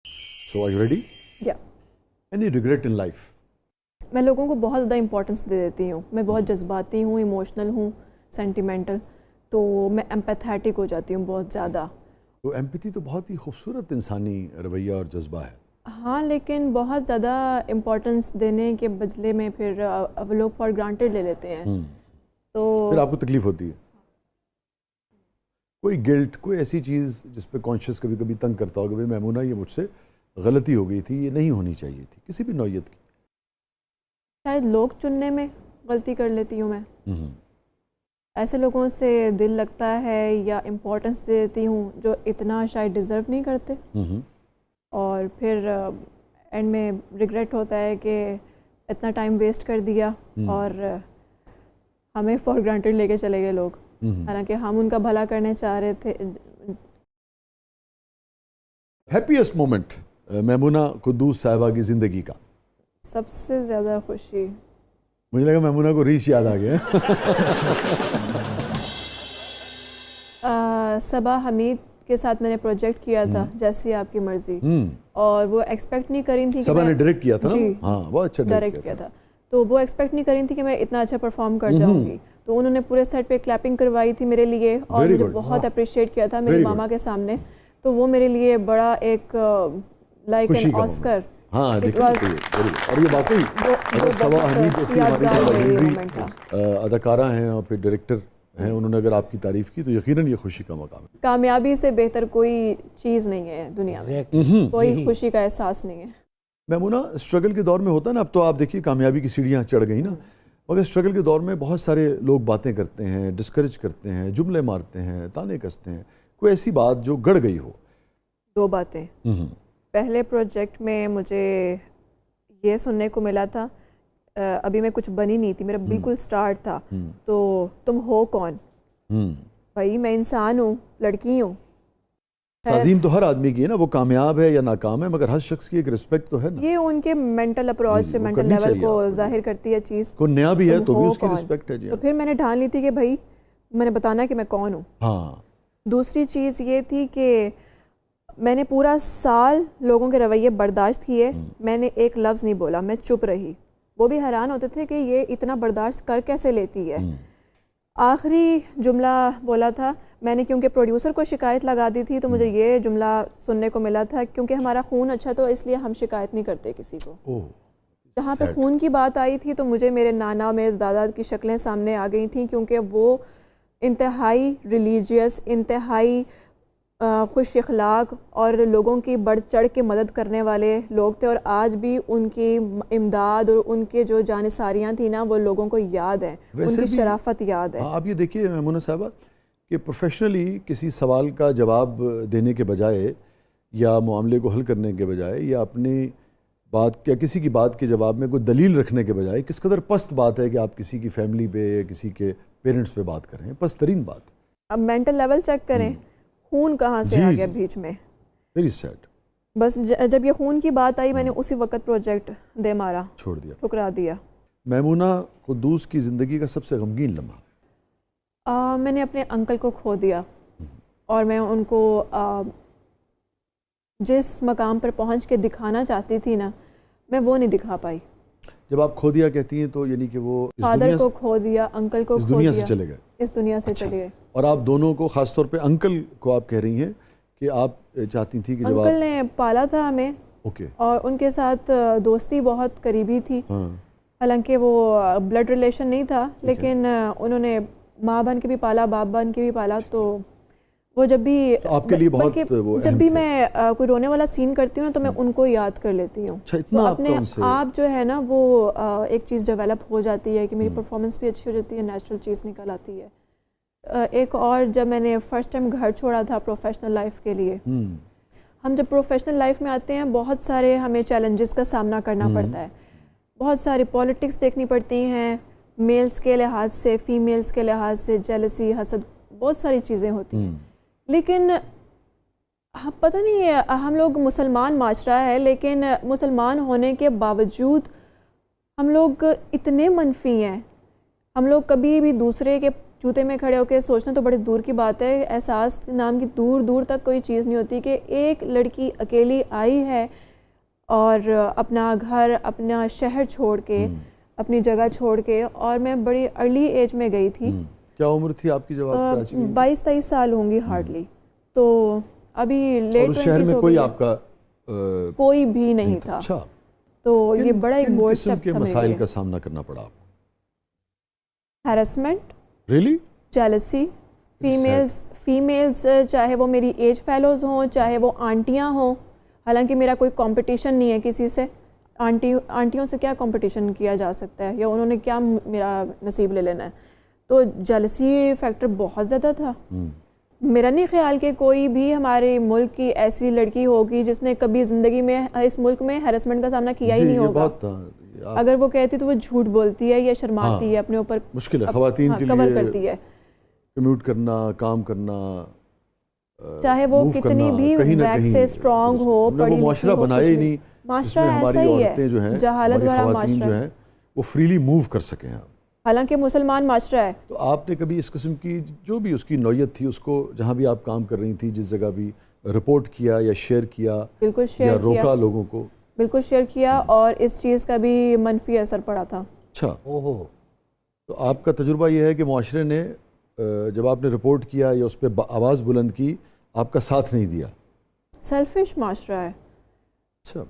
So are you ready? Yeah. Any regret in life? میں لوگوں کو بہت زیادہ امپورٹنس دے دیتی ہوں. میں بہت جذباتی ہوں, ایموشنل ہوں, سینٹیمنٹل, تو میں ایمپیتھیٹک ہو جاتی ہوں بہت زیادہ. تو ایمپیتھی تو بہت ہی خوبصورت انسانی رویہ اور جذبہ ہے. ہاں, لیکن بہت زیادہ امپورٹنس دینے کے بدلے میں پھر وہ لوگ فار گرانٹیڈ لے لیتے ہیں. تو پھر آپ کو تکلیف ہوتی ہے. کوئی گلٹ, کوئی ایسی چیز جس پہ کانشیس کبھی کبھی تنگ کرتا ہوگا, بھائی میمونہ یہ مجھ سے غلطی ہو گئی تھی, یہ نہیں ہونی چاہیے تھی, کسی بھی نوعیت کی؟ شاید لوگ چننے میں غلطی کر لیتی ہوں میں. ایسے لوگوں سے دل لگتا ہے یا امپورٹنس دیتی ہوں جو اتنا شاید ڈیزرو نہیں کرتے, اور پھر اینڈ میں ریگریٹ ہوتا ہے کہ اتنا ٹائم ویسٹ کر دیا اور ہمیں فار گرانٹیڈ لے کے چلے گئے لوگ, حالانکہ ہم ان کا بھلا کرنے چاہ رہے تھے. ہیپیسٹ مومنٹ میمونہ قدوس صاحبہ کی زندگی کا؟ سب سے زیادہ خوشی, مجھے لگا میمونہ کو ریش یاد آ گیا. صبا حمید کے ساتھ میں نے پروجیکٹ کیا تھا جیسی آپ کی مرضی, اور وہ ایکسپیکٹ نہیں کری تھی. صبا نے ڈائریکٹ کیا تھا. جی, ہاں, بہت اچھا ڈائریکٹ کیا تھا. تو وہ ایکسپیکٹ نہیں کری تھی کہ میں اتنا اچھا پرفارم کر جاؤں گی. تو انہوں نے پورے سیٹ پہ کلیپنگ کروائی تھی میرے لیے, اور مجھے بہت اپریشیٹ کیا تھا میری ماما کے سامنے. تو وہ میرے لیے بڑا ایک لائک این آسکر. ہاں, اور یہ واقعی اگر صبا حمید جیسی ہماری اداکارہ ہیں اور پھر ڈائریکٹر ہیں, انہوں نے اگر آپ کی تعریف کی تو یقیناً یہ خوشی کا مقام ہے. کامیابی سے بہتر کوئی چیز نہیں ہے دنیا میں, کوئی خوشی کا احساس نہیں ہے. میمونہ, اسٹرگل کے دور میں ہوتا ہے نا, اب تو آپ دیکھیے کامیابی کی سیڑھیاں چڑھ گئی نا, مگر اسٹرگل کے دور میں بہت سارے لوگ باتیں کرتے ہیں, ڈسکریج کرتے ہیں, جملے مارتے ہیں, تانے کستے ہیں. کوئی ایسی بات جو گڑ گئی ہو؟ دو باتیں. پہلے پروجیکٹ میں مجھے یہ سننے کو ملا تھا, ابھی میں کچھ بنی نہیں تھی, میرا بالکل سٹارٹ تھا, تو تم ہو کون؟ بھائی میں انسان ہوں, لڑکی ہوں. تعظیم تو ہر آدمی کی ہے نا, وہ کامیاب ہے یا ناکام ہے, مگر ہر شخص کی ایک رسپیکٹ تو ہے نا. یہ ان کے مینٹل اپروچ سے, مینٹل لیول کو ظاہر کرتی ہے چیز. کوئی نیا بھی ہے تو بھی اس کی رسپیکٹ ہے. جی, تو پھر میں نے ڈھال لی تھی کہ بھائی میں نے بتانا کہ میں کون ہوں. ہاں. دوسری چیز یہ تھی کہ میں نے پورا سال لوگوں کے رویے برداشت کیے, میں نے ایک لفظ نہیں بولا, میں چپ رہی. وہ بھی حیران ہوتے تھے کہ یہ اتنا برداشت کر کیسے لیتی ہے. آخری جملہ بولا تھا میں نے, کیونکہ پروڈیوسر کو شکایت لگا دی تھی, تو مجھے یہ جملہ سننے کو ملا تھا, کیونکہ ہمارا خون اچھا تو اس لیے ہم شکایت نہیں کرتے کسی کو. جہاں پہ خون کی بات آئی تھی تو مجھے میرے نانا اور میرے دادا کی شکلیں سامنے آ گئی تھیں, کیونکہ وہ انتہائی ریلیجیس, انتہائی خوش اخلاق اور لوگوں کی بڑھ چڑھ کے مدد کرنے والے لوگ تھے, اور آج بھی ان کی امداد اور ان کے جو جانثاریاں تھیں نا, وہ لوگوں کو یاد ہیں, ان کی شرافت یاد ہے. آپ یہ دیکھیے میمونہ صاحبہ کہ پروفیشنلی کسی سوال کا جواب دینے کے بجائے یا معاملے کو حل کرنے کے بجائے یا اپنی بات یا کسی کی بات کے جواب میں کوئی دلیل رکھنے کے بجائے, کس قدر پست بات ہے کہ آپ کسی کی فیملی پہ یا کسی کے پیرنٹس پہ بات کریں. پست ترین بات. اب مینٹل لیول چیک کریں, خون کہاں سے آ گیا بیچ میں. Very sad. بس جب یہ خون کی بات آئی, میں نے اسی وقت پروجیکٹ دے مارا, چھوڑ دیا, ٹھکرا دیا. میمونہ قدوس کی زندگی کا سب سے غمگین لمحہ؟ میں نے اپنے انکل کو کھو دیا, اور میں ان کو جس مقام پر پہنچ کے دکھانا چاہتی تھی نا, میں وہ نہیں دکھا پائی. جب آپ کھو دیا کہتی ہیں تو یعنی کہ وہ فادر کو کھو دیا, انکل کو کھو دیا, اس دنیا سے چلے گئے. اس دنیا سے چلے گئے. اور آپ دونوں کو, خاص طور پہ انکل کو آپ کہہ رہی ہیں کہ آپ چاہتی تھی کہ جب انکل نے پالا تھا ہمیں, اور ان کے ساتھ دوستی بہت قریبی تھی, حالانکہ وہ بلڈ ریلیشن نہیں تھا, لیکن انہوں نے ماں بن کے بھی پالا, باپ بن کے بھی پالا. تو وہ جب بھی آپ کے لیے بہت جب بھی میں کوئی رونے والا سین کرتی ہوں نا, تو میں ان کو یاد کر لیتی ہوں. تو اپنے آپ جو ہے نا وہ ایک چیز ڈیولپ ہو جاتی ہے کہ میری پرفارمنس بھی اچھی ہو جاتی ہے, نیچرل چیز نکل آتی ہے. ایک اور, جب میں نے فرسٹ ٹائم گھر چھوڑا تھا پروفیشنل لائف کے لیے, ہم جب پروفیشنل لائف میں آتے ہیں بہت سارے ہمیں چیلنجز کا سامنا کرنا پڑتا ہے, بہت ساری پالیٹکس دیکھنی پڑتی ہیں, میلز کے لحاظ سے, فیمیلز کے لحاظ سے, جیلسی, حسد, بہت ساری چیزیں ہوتی ہیں. لیکن پتہ نہیں ہم لوگ مسلمان معاشرہ ہے, لیکن مسلمان ہونے کے باوجود ہم لوگ اتنے منفی ہیں. ہم لوگ کبھی بھی دوسرے کے جوتے میں کھڑے ہو کے سوچنا تو بڑی دور کی بات ہے. احساس نام کی دور دور تک کوئی چیز نہیں ہوتی کہ ایک لڑکی اکیلی آئی ہے اور اپنا گھر اپنا شہر چھوڑ کے اپنی جگہ چھوڑ کے, اور میں بڑی ارلی ایج میں گئی تھی. کیا عمر تھی آپ کی جب آپ کراچی گئی؟ 22-23 سال ہوں گی ہارڈلی. تو ابھی لیٹ 20s شہر میں کوئی آپ کا کوئی بھی نہیں تھا. اچھا, تو یہ بڑا ایک بورڈ قسم کے مسائل کا سامنا کرنا پڑا آپ کو؟ ہیرسمنٹ, ریلی, جیلسی, فیمیلز چاہے وہ میری ایج فیلوز ہوں چاہے وہ آنٹیاں ہوں, حالانکہ میرا کوئی کمپٹیشن نہیں ہے کسی سے. آنٹیوں سے کیا کمپٹیشن کیا جا سکتا ہے, یا انہوں نے کیا میرا نصیب لے لینا ہے. تو جیلسی فیکٹر بہت زیادہ تھا. میرا نہیں خیال کہ کوئی بھی ہمارے ملک کی ایسی لڑکی ہوگی جس نے کبھی زندگی میں اس ملک میں ہیرسمنٹ کا سامنا کیا ہی نہیں ہوگا. اگر وہ کہتی تو وہ جھوٹ بولتی ہے یا شرماتی ہے, اپنے اوپر مشکل ہے خواتین کے کور لیے کرتی ہے. کمیوٹ کرنا, کام کرنا, چاہے وہ کتنی بھی ویکس سے اسٹرانگ ہو, پڑھی لکھی ہو, معاشرہ بنائے ہی نہیں. معاشرہ ایسا ہی ہے, جہالت بھرا معاشرہ جو ہیں وہ فریلی موو کر سکیں. حالانکہ مسلمان معاشرہ ہے. تو آپ نے کبھی اس قسم کی جو بھی اس کی نوعیت تھی اس کو جہاں بھی آپ کام کر رہی تھی جس جگہ بھی رپورٹ کیا یا شیئر کیا؟ بالکل شیئر یا کیا, روکا لوگوں کو؟ بالکل شیئر کیا, اور اس چیز کا بھی منفی اثر پڑا تھا. اچھا, تو آپ کا تجربہ یہ ہے کہ معاشرے نے جب آپ نے رپورٹ کیا یا اس پہ آواز بلند کی آپ کا ساتھ نہیں دیا؟ سیلفش معاشرہ ہے. اچھا,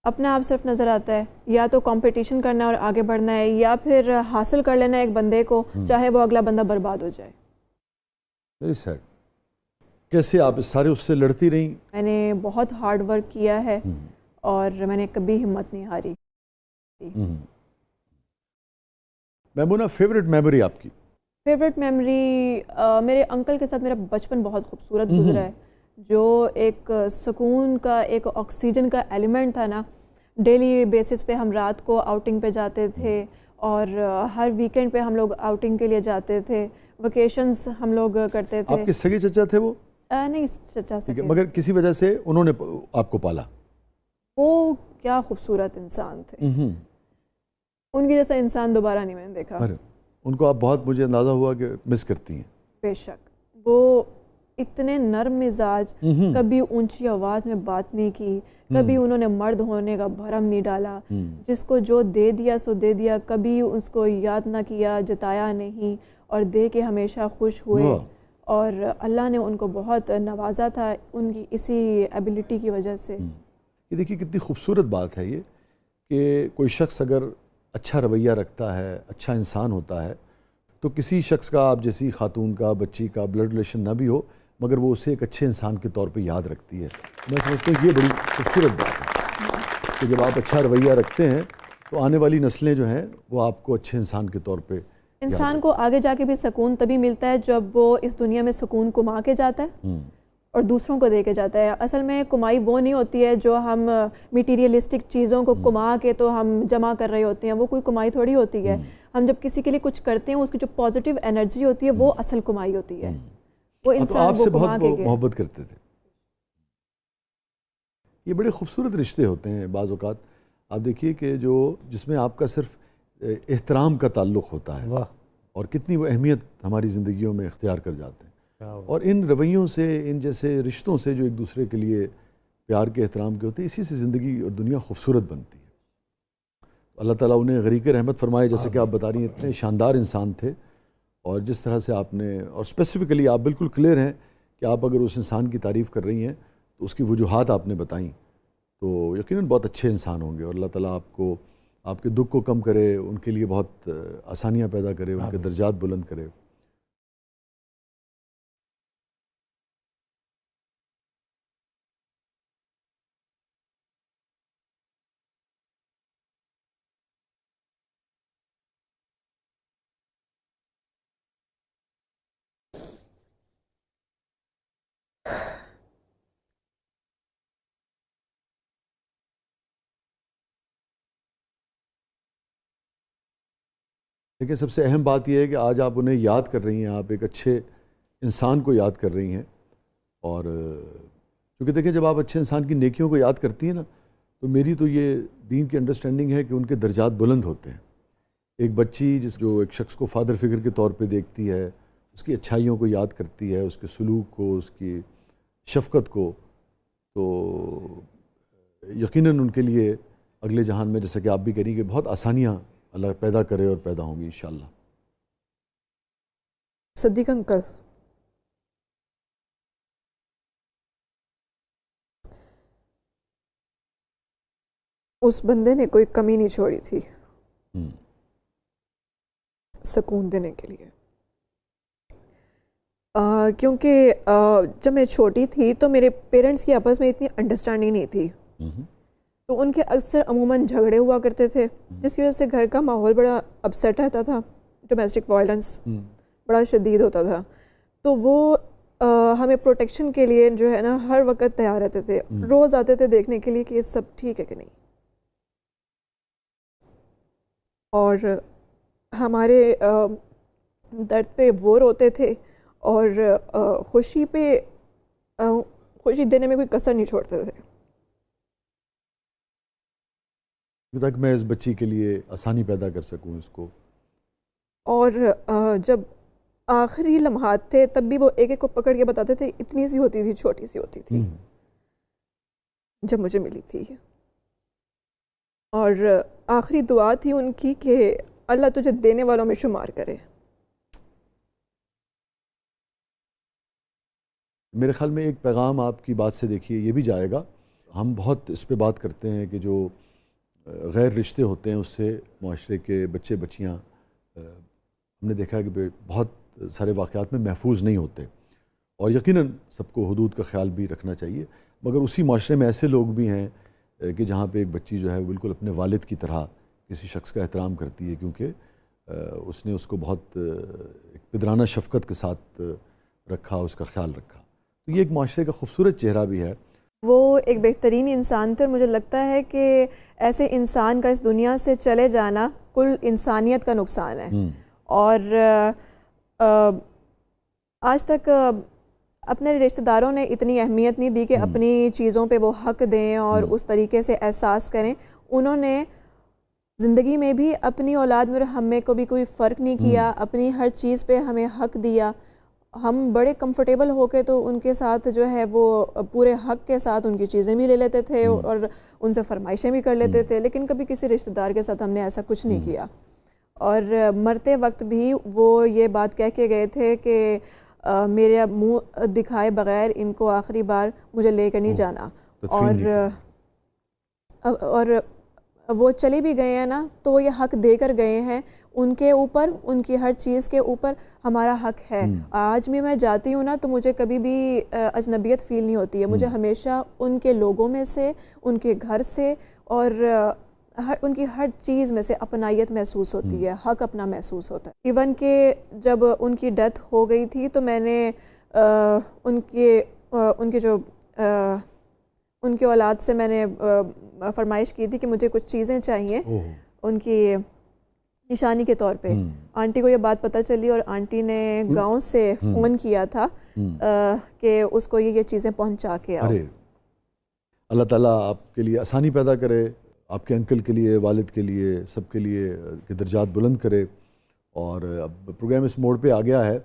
اپنا آپ صرف نظر آتا ہے, یا تو کمپٹیشن کرنا اور آگے بڑھنا ہے, یا پھر حاصل کر لینا ایک بندے کو چاہے وہ اگلا بندہ برباد ہو جائے. Very sad. کیسے آپ اس سارے اس سے لڑتی رہیں؟ میں نے بہت ہارڈ ورک کیا ہے اور میں نے کبھی ہمت نہیں ہاری. میمونہ, فیوریٹ میموری آپ کی؟ فیوریٹ میموری میرے انکل کے ساتھ میرا بچپن بہت خوبصورت گزرا ہے. جو ایک سکون کا, ایک آکسیجن کا ایلیمنٹ تھا نا. ڈیلی بیسس پہ ہم رات کو آؤٹنگ پہ جاتے تھے, اور ہر ویکنڈ پہ ہم لوگ آؤٹنگ کے لیے جاتے تھے. ویکیشنز ہم لوگ کرتے تھے. آپ کے سگے چچا تھے وہ؟ نہیں چچا سگے, مگر کسی وجہ سے انہوں نے آپ کو پالا. وہ کیا خوبصورت انسان تھے. ان کی جیسا انسان دوبارہ نہیں میں نے دیکھا. ان کو آپ بہت, مجھے اندازہ ہوا کہ مس کرتی ہیں. بے شک. وہ اتنے نرم مزاج, کبھی اونچی آواز میں بات نہیں کی, کبھی انہوں نے مرد ہونے کا بھرم نہیں ڈالا. جس کو جو دے دیا سو دے دیا, کبھی اس کو یاد نہ کیا, جتایا نہیں, اور دے کے ہمیشہ خوش ہوئے. اور اللہ نے ان کو بہت نوازا تھا ان کی اسی ایبیلٹی کی وجہ سے. یہ دیکھیے کتنی خوبصورت بات ہے یہ کہ کوئی شخص اگر اچھا رویہ رکھتا ہے, اچھا انسان ہوتا ہے, تو کسی شخص کا, آپ جیسی خاتون کا, بچی کا بلڈ ریلیشن نہ بھی ہو, مگر وہ اسے ایک اچھے انسان کے طور پہ یاد رکھتی ہے. میں سمجھتا ہوں یہ بڑی خوبصورت بات ہے کہ جب آپ اچھا رویہ رکھتے ہیں تو آنے والی نسلیں جو ہیں وہ آپ کو اچھے انسان کے طور پہ. انسان کو آگے جا کے بھی سکون تبھی ملتا ہے جب وہ اس دنیا میں سکون کما کے جاتا ہے اور دوسروں کو دے کے جاتا ہے. اصل میں کمائی وہ نہیں ہوتی ہے جو ہم میٹیریلسٹک چیزوں کو کما کے تو ہم جمع کر رہے ہوتے ہیں, وہ کوئی کمائی تھوڑی ہوتی ہے. ہم جب کسی کے لیے کچھ کرتے ہیں اس کی جو پازیٹیو انرجی ہوتی ہے وہ اصل کمائی ہوتی ہے. وہ انسان آپ سے وہ کما بہت کے محبت کرتے تھے. یہ بڑے خوبصورت رشتے ہوتے ہیں بعض اوقات. آپ دیکھیے کہ جس میں آپ کا صرف احترام کا تعلق ہوتا ہے, اور کتنی وہ اہمیت ہماری زندگیوں میں اختیار کر جاتے ہیں. اور ان رویوں سے, ان جیسے رشتوں سے جو ایک دوسرے کے لیے پیار کے, احترام کے ہوتے ہیں, اسی سے زندگی اور دنیا خوبصورت بنتی ہے. اللہ تعالیٰ انہیں غریق رحمت فرمائے. جیسے کہ آپ بتا رہی ہیں اتنے شاندار انسان تھے, اور جس طرح سے آپ نے, اور اسپیسیفکلی آپ بالکل کلیئر ہیں کہ آپ اگر اس انسان کی تعریف کر رہی ہیں تو اس کی وجوہات آپ نے بتائیں, تو یقیناً بہت اچھے انسان ہوں گے. اور اللہ تعالیٰ آپ کو, آپ کے دکھ کو کم کرے, ان کے لیے بہت آسانیاں پیدا کرے, ان کے درجات بلند کرے. لیکن سب سے اہم بات یہ ہے کہ آج آپ انہیں یاد کر رہی ہیں, آپ ایک اچھے انسان کو یاد کر رہی ہیں. اور کیونکہ دیکھیں جب آپ اچھے انسان کی نیکیوں کو یاد کرتی ہیں نا, تو میری تو یہ دین کی انڈرسٹینڈنگ ہے کہ ان کے درجات بلند ہوتے ہیں. ایک بچی جو ایک شخص کو فادر فگر کے طور پہ دیکھتی ہے، اس کی اچھائیوں کو یاد کرتی ہے، اس کے سلوک کو، اس کی شفقت کو، تو یقیناً ان کے لیے اگلے جہان میں، جیسا کہ آپ بھی کہیں گے، بہت آسانیاں اللہ پیدا کرے اور پیدا ہوں گی انشاءاللہ۔ صدیق انکل، اس بندے نے کوئی کمی نہیں چھوڑی تھی سکون دینے کے لیے، کیونکہ جب میں چھوٹی تھی تو میرے پیرنٹس کی آپس میں اتنی انڈرسٹینڈنگ نہیں تھی، تو ان کے اکثر عموماً جھگڑے ہوا کرتے تھے، جس کی وجہ سے گھر کا ماحول بڑا اپسیٹ رہتا تھا، ڈومیسٹک وائلنس بڑا شدید ہوتا تھا، تو وہ ہمیں پروٹیکشن کے لیے جو ہے نا ہر وقت تیار رہتے تھے، روز آتے تھے دیکھنے کے لیے کہ یہ سب ٹھیک ہے کہ نہیں، اور ہمارے درد پہ وہ روتے تھے اور خوشی دینے میں کوئی کسر نہیں چھوڑتے تھے، تاکہ میں اس بچی کے لیے آسانی پیدا کر سکوں اس کو۔ اور جب آخری لمحات تھے تب بھی وہ ایک ایک کو پکڑ کے بتاتے تھے، اتنی سی ہوتی تھی، چھوٹی سی ہوتی تھی جب مجھے ملی تھی، اور آخری دعا تھی ان کی کہ اللہ تجھے دینے والوں میں شمار کرے۔ میرے خیال میں ایک پیغام آپ کی بات سے دیکھیے یہ بھی جائے گا، ہم بہت اس پہ بات کرتے ہیں کہ جو غیر رشتے ہوتے ہیں اس سے معاشرے کے بچے بچیاں ہم نے دیکھا ہے کہ بہت سارے واقعات میں محفوظ نہیں ہوتے، اور یقیناً سب کو حدود کا خیال بھی رکھنا چاہیے، مگر اسی معاشرے میں ایسے لوگ بھی ہیں کہ جہاں پہ ایک بچی جو ہے بالکل اپنے والد کی طرح کسی شخص کا احترام کرتی ہے، کیونکہ اس نے اس کو بہت ایک پدرانہ شفقت کے ساتھ رکھا، اس کا خیال رکھا، تو یہ ایک معاشرے کا خوبصورت چہرہ بھی ہے۔ وہ ایک بہترین انسان تھے، اور مجھے لگتا ہے کہ ایسے انسان کا اس دنیا سے چلے جانا کل انسانیت کا نقصان ہے، اور آج تک اپنے رشتہ داروں نے اتنی اہمیت نہیں دی کہ اپنی چیزوں پہ وہ حق دیں اور اس طریقے سے احساس کریں، انہوں نے زندگی میں بھی اپنی اولاد میں ہمیں کو بھی کوئی فرق نہیں کیا، اپنی ہر چیز پہ ہمیں حق دیا، ہم بڑے کمفرٹیبل ہو کے تو ان کے ساتھ جو ہے وہ پورے حق کے ساتھ ان کی چیزیں بھی لے لیتے تھے اور ان سے فرمائشیں بھی کر لیتے تھے، لیکن کبھی کسی رشتہ دار کے ساتھ ہم نے ایسا کچھ نہیں کیا، اور مرتے وقت بھی وہ یہ بات کہہ کے گئے تھے کہ میرے منہ دکھائے بغیر ان کو آخری بار مجھے لے کر نہیں جانا، اور وہ چلے بھی گئے ہیں نا تو وہ یہ حق دے کر گئے ہیں، ان کے اوپر، ان کی ہر چیز کے اوپر ہمارا حق ہے۔ آج بھی میں جاتی ہوں نا تو مجھے کبھی بھی اجنبیت فیل نہیں ہوتی ہے، مجھے ہمیشہ ان کے لوگوں میں سے، ان کے گھر سے اور ان کی ہر چیز میں سے اپنائیت محسوس ہوتی ہے، حق اپنا محسوس ہوتا ہے۔ ایون کہ جب ان کی ڈیتھ ہو گئی تھی تو میں نے ان کے اولاد سے میں نے فرمائش کی تھی کہ مجھے کچھ چیزیں چاہیے ان کی نشانی کے طور پہ۔ آنٹی کو یہ بات پتہ چلی اور آنٹی نے گاؤں سے فون کیا تھا کہ اس کو یہ چیزیں پہنچا کے آؤ۔ اللہ تعالیٰ آپ کے لیے آسانی پیدا کرے، آپ کے انکل کے لیے، والد کے لیے، سب کے لیے کہ درجات بلند کرے، اور اب پروگرام اس موڑ پہ آ گیا ہے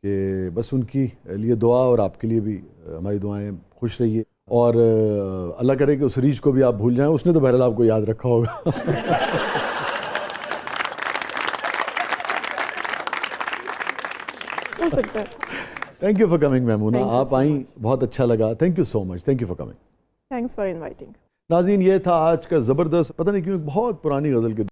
کہ بس ان کی لیے دعا، اور آپ کے لیے بھی ہماری دعائیں، خوش رہیے، اور اللہ کرے کہ اس ریچ کو بھی آپ بھول جائیں، اس نے تو بہرحال آپ کو یاد رکھا ہوگا۔ ہو سکتا ہے۔ Thank you for coming Maimoona, آپ آئیں، بہت اچھا لگا، thank you so much, thank you for coming. Thanks for inviting. ناظرین، یہ تھا آج کا زبردست، پتہ نہیں کیوں بہت پرانی غزل کے